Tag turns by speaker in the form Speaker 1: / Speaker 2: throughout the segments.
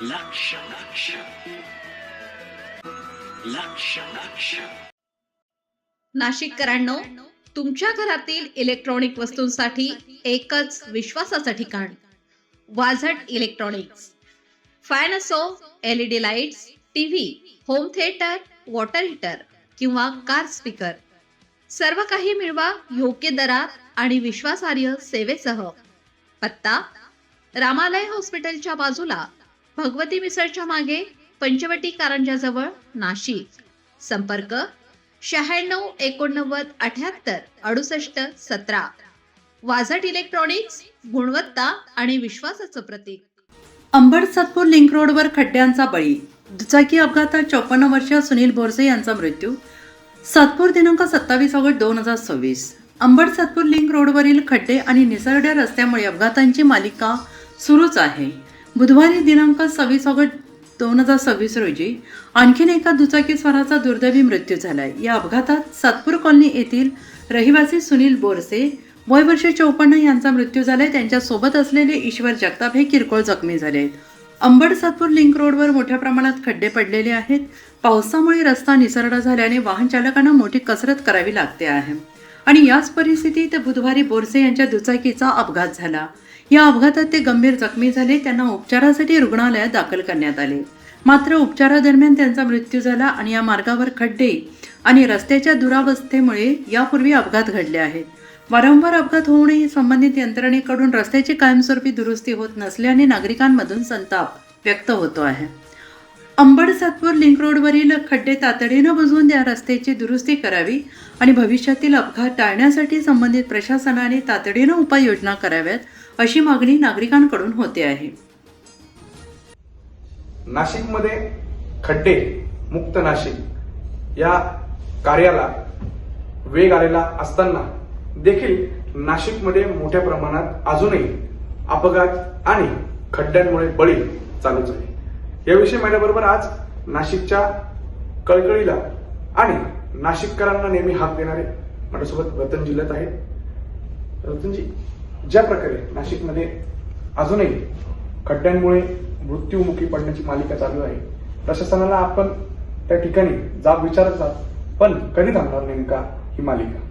Speaker 1: लक्ष लक्ष लक्ष लक्ष
Speaker 2: नाशिककरांनो, तुमच्या घरातील इलेक्ट्रॉनिक वस्तूंसाठी एकच विश्वासाचं ठिकाण वाझट इलेक्ट्रॉनिक्स. फॅन असो, LED lights, TV, home theatre, water heater किंवा कार स्पीकर, सर्व काही मिळवा योग्य दरात आणि विश्वासार्ह सेवेसह. पत्ता: रामालय हॉस्पिटलच्या बाजूला, भगवती मिसळच्या मागे, पंचवटी कारंजाजवळ, नाशिक. संपर्क: 96 89 78 68 17. वाझट इलेक्ट्रॉनिक्स, गुणवत्ता आणि विश्वासाचं प्रतीक.
Speaker 3: अंबड सातपूर लिंक रोडवर खड्ड्यांचा बळी. दुचाकी अपघातात 54 वर्षीय सुनील बोरसे यांचा मृत्यू. सातपूर दिनांक 27 ऑगस्ट 2026. अंबड सातपूर लिंक रोडवरील खड्डे आणि निसरड्या रस्त्यामुळे अपघातांची मालिका सुरूच आहे. बुधवारी दिनांक 26 ऑगस्ट 2026 रोजी आणखीन एका दुचाकी स्वाराचा दुर्दैवी मृत्यू झालाय. या अपघातात सातपूर कॉलनी येथील रहिवासी सुनील बोरसे वय वर्ष 54 यांचा मृत्यू झालाय. त्यांच्या सोबत असलेले ईश्वर जगताप हे किरकोळ जखमी झाले आहेत. अंबड सातपूर लिंक रोडवर मोठ्या प्रमाणात खड्डे पडलेले आहेत. पावसामुळे रस्ता निसरडा झाल्याने वाहन चालकांना मोठी कसरत करावी लागते आहे आणि याच परिस्थितीत बुधवारी बोरसे यांच्या दुचाकीचा अपघात झाला. या अपघातात ते गंभीर जखमी झाले. त्यांना उपचारासाठी रुग्णालयात दाखल करण्यात आले. मात्र उपचारादरम्यान त्यांचा मृत्यू झाला आणि या मार्गावर खड्डे आणि रस्त्याच्या दुरावस्थेमुळे यापूर्वी अपघात घडले आहेत. वारंवार अपघात होऊनही संबंधित यंत्रणेकडून रस्त्याची कायमस्वरूपी दुरुस्ती होत नसल्याने नागरिकांमधून संताप व्यक्त होतो आहे. अंबड सातपूर लिंक रोडवरील खड्डे तातडीनं बुजवून त्या रस्त्याची दुरुस्ती करावी आणि भविष्यातील अपघात टाळण्यासाठी संबंधित प्रशासनाने तातडीनं उपाययोजना कराव्यात, अशी मागणी नागरिकांकडून होते आहे.
Speaker 4: नाशिकमध्ये खड्डे मुक्त नाशिक या कार्याला वेग आलेला असताना देखील नाशिकमध्ये मोठ्या प्रमाणात अजूनही अपघात आणि खड्ड्यांमुळे बळी चालूच आहे. याविषयी माझ्याबरोबर आज नाशिकच्या कळकळीला आणि नाशिककरांना नेहमी हाक देणारे माझ्यासोबत रतन जिल्ह्यात आहेत. रतनजी, ज्या प्रकारे नाशिकमध्ये अजूनही खड्ड्यांमुळे मृत्यूमुखी पडण्याची मालिका चालू आहे, प्रशासनाला आपण त्या ठिकाणी जाब विचारत आहात, पण कधी थांबणार नेमका ही मालिका?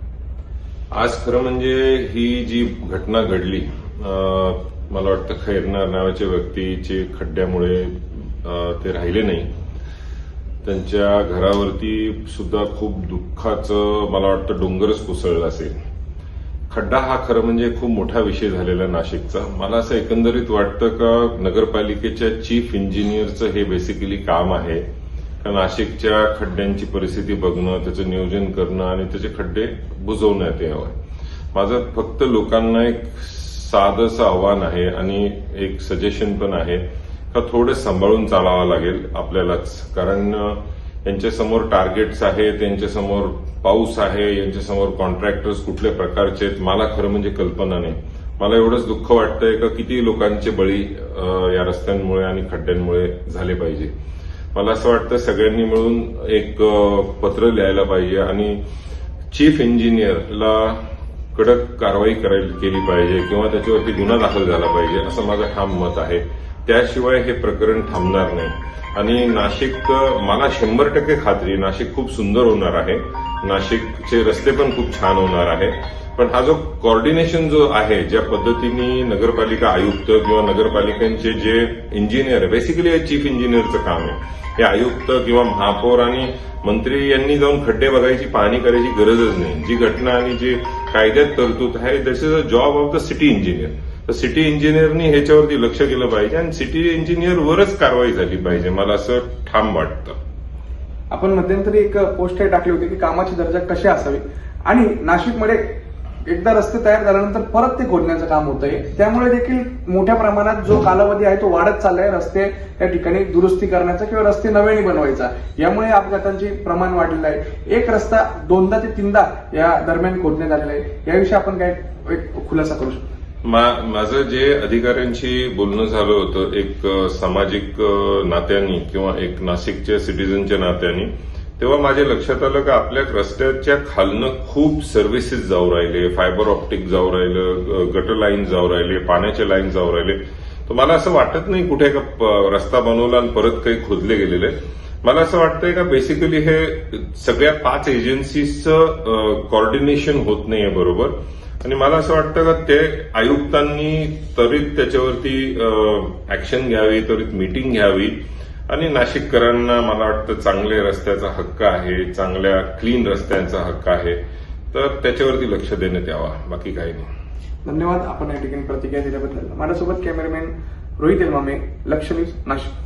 Speaker 5: आज खरं म्हणजे ही जी घटना घडली, मला वाटतं खैरनार नावाच्या व्यक्तीचे खड्ड्यामुळे ते राहिले नाही. त्यांच्या घरावरती सुद्धा खूप दुःखाचं मला वाटतं डोंगरच कोसळला असेल. खड्डा हा खरं म्हणजे खूप मोठा विषय झालेला नाशिकचा. मला असं एकंदरीत वाटतं का नगरपालिकेच्या चीफ इंजिनियरचं हे बेसिकली काम आहे का नाशिकच्या खड्ड्यांची परिस्थिती बघणं, त्याचं नियोजन करणं आणि त्याचे खड्डे बुजवण्यात यावं. माझं फक्त लोकांना एक साधंसं आव्हान आहे आणि एक सजेशन पण आहे का थोडं सांभाळून चालावं लागेल आपल्यालाच. कारण यांच्यासमोर टार्गेट्स आहेत, यांच्यासमोर पाऊस आहे, यांच्यासमोर कॉन्ट्रॅक्टर्स कुठल्या प्रकारचे आहेत मला खरं म्हणजे कल्पना नाही. मला एवढंच दुःख वाटतंय का किती लोकांचे बळी या रस्त्यांमुळे आणि खड्ड्यांमुळे झाले पाहिजे. मला असं वाटतं सगळ्यांनी मिळून एक पत्र लिहायला पाहिजे आणि चीफ इंजिनियरला कडक कारवाई केली पाहिजे किंवा त्याच्यावरती गुन्हा दाखल झाला पाहिजे, असं माझं ठाम मत आहे. त्याशिवाय हे प्रकरण थांबणार नाही. आणि नाशिक, मला 100% खात्री, नाशिक खूप सुंदर होणार आहे. नाशिकचे रस्ते पण खूप छान होणार आहे. पण हा जो कोऑर्डिनेशन जो आहे, ज्या पद्धतीने नगरपालिका आयुक्त किंवा नगरपालिकांचे जे इंजिनियर, बेसिकली हे चीफ इंजिनियरचं काम आहे. हे आयुक्त किंवा महापौर आणि मंत्री यांनी जाऊन खड्डे बघायची पाहणी करायची गरजच नाही. जी घटना आणि जी कायद्यात तरतूद आहे, this is a job of the city engineer. तर सिटी इंजिनियरनी ह्याच्यावरती लक्ष केलं पाहिजे आणि सिटी इंजिनियरवरच कारवाई झाली पाहिजे, मला असं ठाम वाटतं.
Speaker 4: आपण मध्यंतरी एक पोस्ट टाकली होती की कामाची दर्जा कशी असावी आणि नाशिकमध्ये एकदा रस्ते तयार झाल्यानंतर परत ते खोदण्याचं काम होतंय. त्यामुळे देखील मोठ्या प्रमाणात जो कालावधी आहे तो वाढत चाललाय रस्ते त्या ठिकाणी दुरुस्ती करण्याचा किंवा रस्ते नव्याने बनवायचा. यामुळे अपघातांचे प्रमाण वाढलेलं आहे. एक रस्ता 2दा ते 3दा या दरम्यान खोदण्यात आलेला आहे. याविषयी आपण काय एक खुलासा करू शकतो?
Speaker 5: माझं जे अधिकाऱ्यांशी बोलणं झालं होतं, एक सामाजिक नात्यानी किंवा एक नाशिकच्या सिटीजनच्या नात्यानी, तेव्हा माझ्या लक्षात आलं की आपल्या रस्त्याच्या खालनं खूप सर्व्हिसेस जाऊ राहिले, फायबर ऑप्टिक जाऊ राहिलं, गटर लाईन जाऊ राहिले, पाण्याचे लाईन जाऊ राहिले. तर मला असं वाटत नाही कुठे रस्ता बनवला आणि परत काही खोदले गेलेले. मला असं वाटतंय का बेसिकली हे सगळ्या 5 एजन्सीजचं कॉर्डिनेशन होत नाहीये बरोबर. आणि मला असं वाटतं का ते आयुक्तांनी त्वरित त्याच्यावरती ऍक्शन घ्यावी, त्वरित मीटिंग घ्यावी आणि नाशिककरांना मला वाटतं चांगल्या रस्त्याचा हक्क आहे, चांगल्या क्लीन रस्त्यांचा हक्क आहे, तर त्याच्यावरती लक्ष देण्यात यावा, बाकी काही नाही.
Speaker 4: धन्यवाद आपण या ठिकाणी प्रतिक्रिया दिल्याबद्दल. माझ्यासोबत कॅमेरामॅन रोहित एलमामे, लक्ष न्यूज, नाशिक.